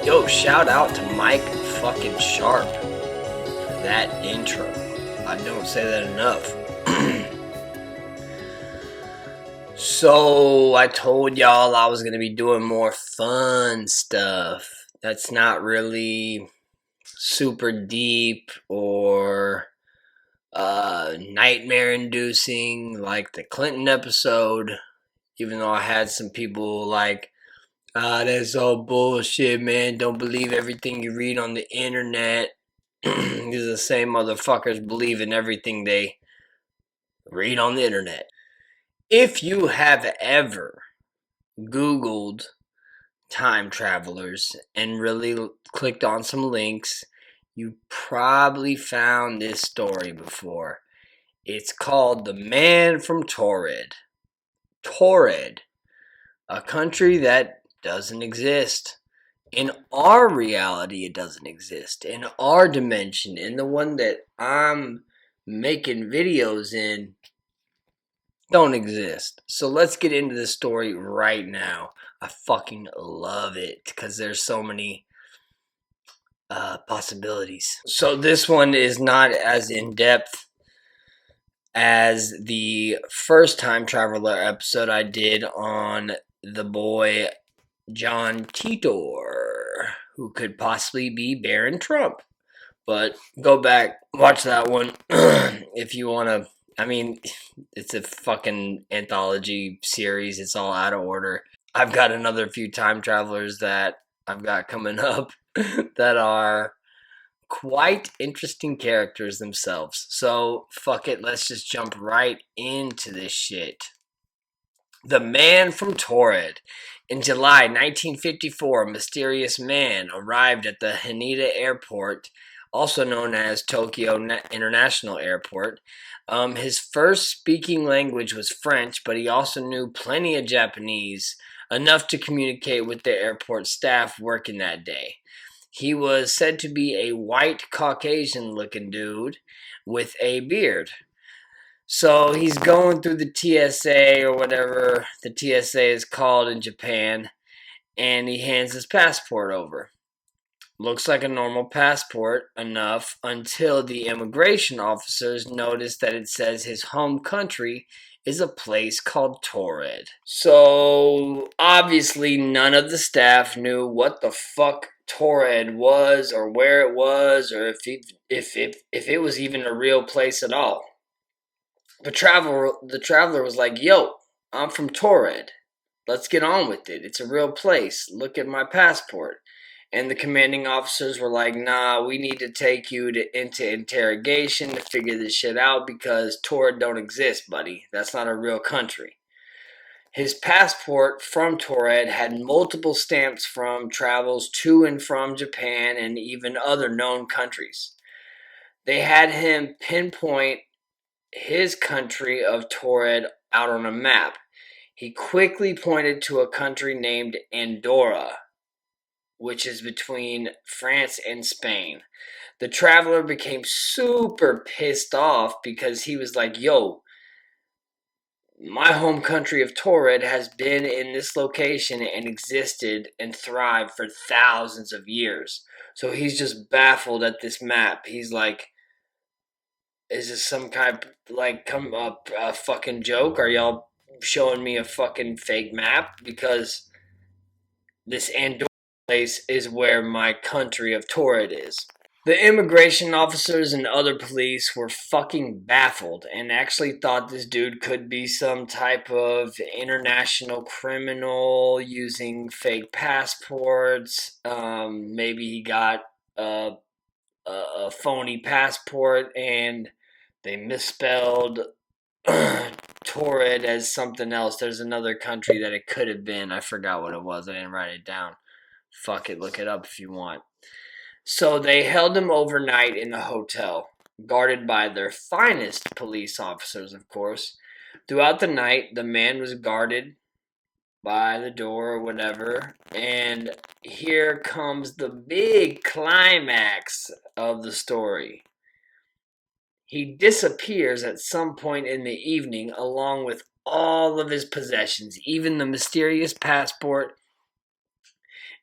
Yo, shout out to Mike fucking Sharp for that intro. I don't say that enough. So, I told y'all I was going to be doing more fun stuff. That's not really super deep or nightmare inducing like the Clinton episode. Even though I had some people like, that's all bullshit, man. Don't believe everything you read on the internet. These are the same motherfuckers believe in everything they read on the internet. If you have ever Googled time travelers and really clicked on some links, you probably found this story before. It's called The Man from Taured. Taured, a country that doesn't exist. In our reality, it doesn't exist. In our dimension, in the one that I'm making videos in, don't exist. So let's get into the story right now. I fucking love it because there's so many possibilities. So this one is not as in depth as the first time traveler episode I did on the boy John Titor, who could possibly be Barron Trump. But go back, watch that one if you want to. I mean, it's a fucking anthology series. It's all out of order. I've got another few time travelers that I've got coming up that are quite interesting characters themselves. So, fuck it. Let's just jump right into this shit. The Man from Taured. In July 1954, a mysterious man arrived at the Haneda Airport, also known as Tokyo International Airport. His first speaking language was French, but he also knew plenty of Japanese, enough to communicate with the airport staff working that day. He was said to be a white Caucasian-looking dude with a beard. So he's going through the TSA or whatever the TSA is called in Japan, and he hands his passport over. Looks like a normal passport enough until the immigration officers notice that it says his home country is a place called Taured. So obviously none of the staff knew what the fuck Taured was or where it was or if it was even a real place at all. The traveler was like, "Yo, I'm from Taured. Let's get on with it. It's a real place. Look at my passport." And the commanding officers were like, "Nah, we need to take you into interrogation to figure this shit out because Taured don't exist, buddy. That's not a real country." His passport from Taured had multiple stamps from travels to and from Japan and even other known countries. They had him pinpoint his country of Taured out on a map. He quickly pointed to a country named Andorra, which is between France and Spain. The traveler became super pissed off because he was like, "Yo, my home country of Taured has been in this location and existed and thrived for thousands of years." So he's just baffled at this map. He's like, "Is this some kind of like come up a fucking joke? Are y'all showing me a fucking fake map? Because this Andorra place is where my country of Taured is." The immigration officers and other police were fucking baffled and actually thought this dude could be some type of international criminal using fake passports. Maybe he got a phony passport and they misspelled Taured as something else. There's another country that it could have been. I forgot what it was. I didn't write it down. Fuck it, look it up if you want. So they held him overnight in the hotel, guarded by their finest police officers, of course. Throughout the night, the man was guarded by the door or whatever, and here comes the big climax of the story. He disappears at some point in the evening along with all of his possessions, even the mysterious passport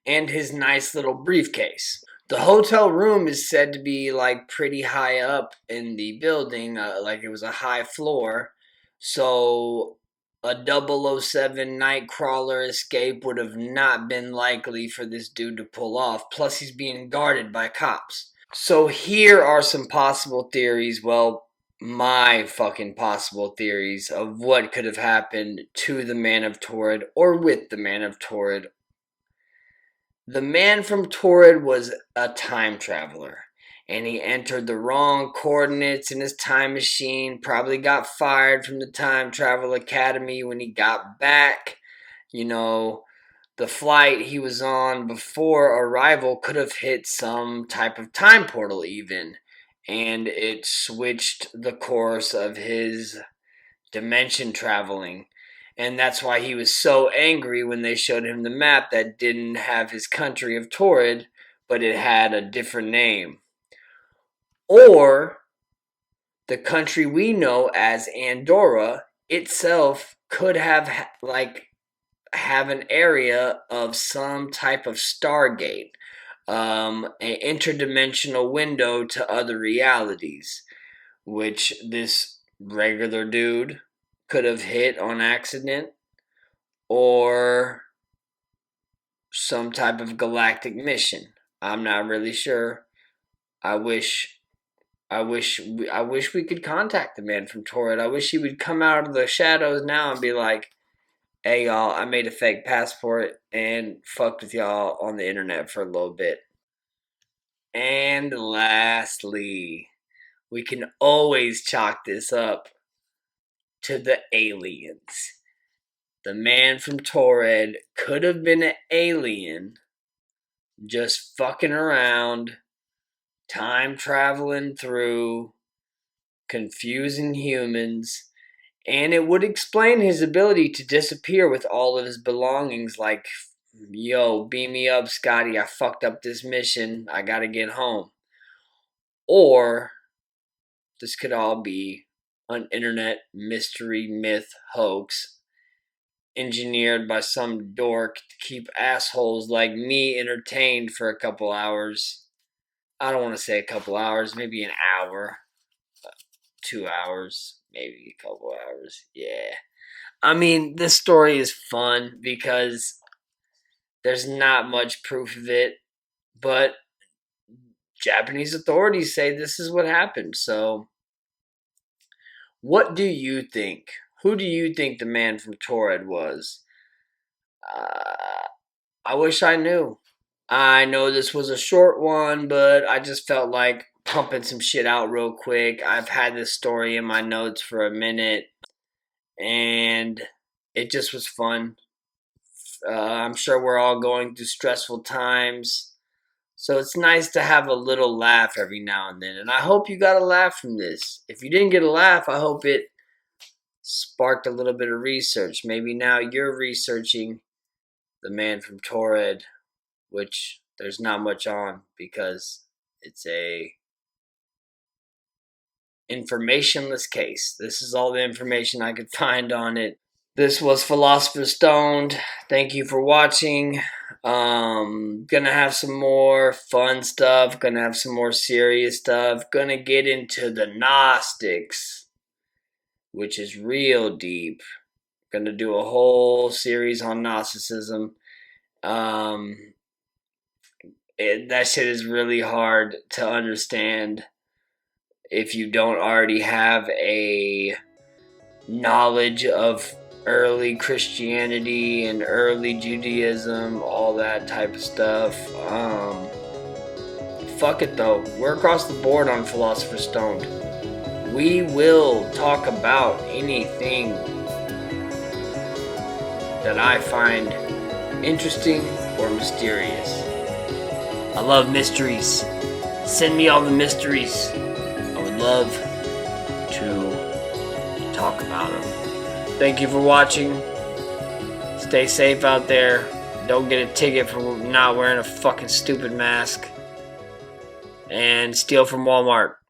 and his nice little briefcase. The hotel room is said to be like pretty high up in the building, like it was a high floor. So a 007 Nightcrawler escape would have not been likely for this dude to pull off. Plus, he's being guarded by cops. So here are some possible theories. Well, my fucking possible theories of what could have happened to the Man of Taured or with the Man of Taured. The man from Taured was a time traveler, and he entered the wrong coordinates in his time machine, probably got fired from the Time Travel Academy when he got back. You know, the flight he was on before arrival could have hit some type of time portal even, and it switched the course of his dimension traveling. And that's why he was so angry when they showed him the map that didn't have his country of Taured, but it had a different name. Or the country we know as Andorra itself could have an area of some type of Stargate, an interdimensional window to other realities, which this regular dude could have hit on accident, or some type of galactic mission. I'm not really sure. I wish we could contact the man from Taured. I wish he would come out of the shadows now and be like, "Hey y'all, I made a fake passport and fucked with y'all on the internet for a little bit." And lastly, we can always chalk this up to the aliens. The man from Taured could have been an alien just fucking around, time traveling through, confusing humans, and it would explain his ability to disappear with all of his belongings, like, "Yo, beam me up, Scotty, I fucked up this mission, I gotta get home." Or this could all be an internet mystery myth hoax engineered by some dork to keep assholes like me entertained for a couple hours. I don't want to say a couple hours, maybe an hour, 2 hours, maybe a couple hours. Yeah. I mean, this story is fun because there's not much proof of it, but Japanese authorities say this is what happened. So, what do you think? Who do you think the man from Taured was? I wish I knew. I know this was a short one, but I just felt like pumping some shit out real quick. I've had this story in my notes for a minute, and it just was fun. I'm sure we're all going through stressful times, so it's nice to have a little laugh every now and then. And I hope you got a laugh from this. If you didn't get a laugh, I hope it sparked a little bit of research. Maybe now you're researching the man from Taured, which there's not much on because it's a informationless case. This is all the information I could find on it. This was Philosopher Stoned. Thank you for watching. Gonna have some more fun stuff. Gonna have some more serious stuff. Gonna get into the Gnostics, which is real deep. Gonna do a whole series on Gnosticism. That shit is really hard to understand if you don't already have a knowledge of early Christianity and early Judaism, all that type of stuff. Fuck it though. We're across the board on Philosopher Stoned. We will talk about anything that I find interesting or mysterious. I love mysteries. Send me all the mysteries. I would love to talk about them. Thank you for watching. Stay safe out there. Don't get a ticket for not wearing a fucking stupid mask. And steal from Walmart.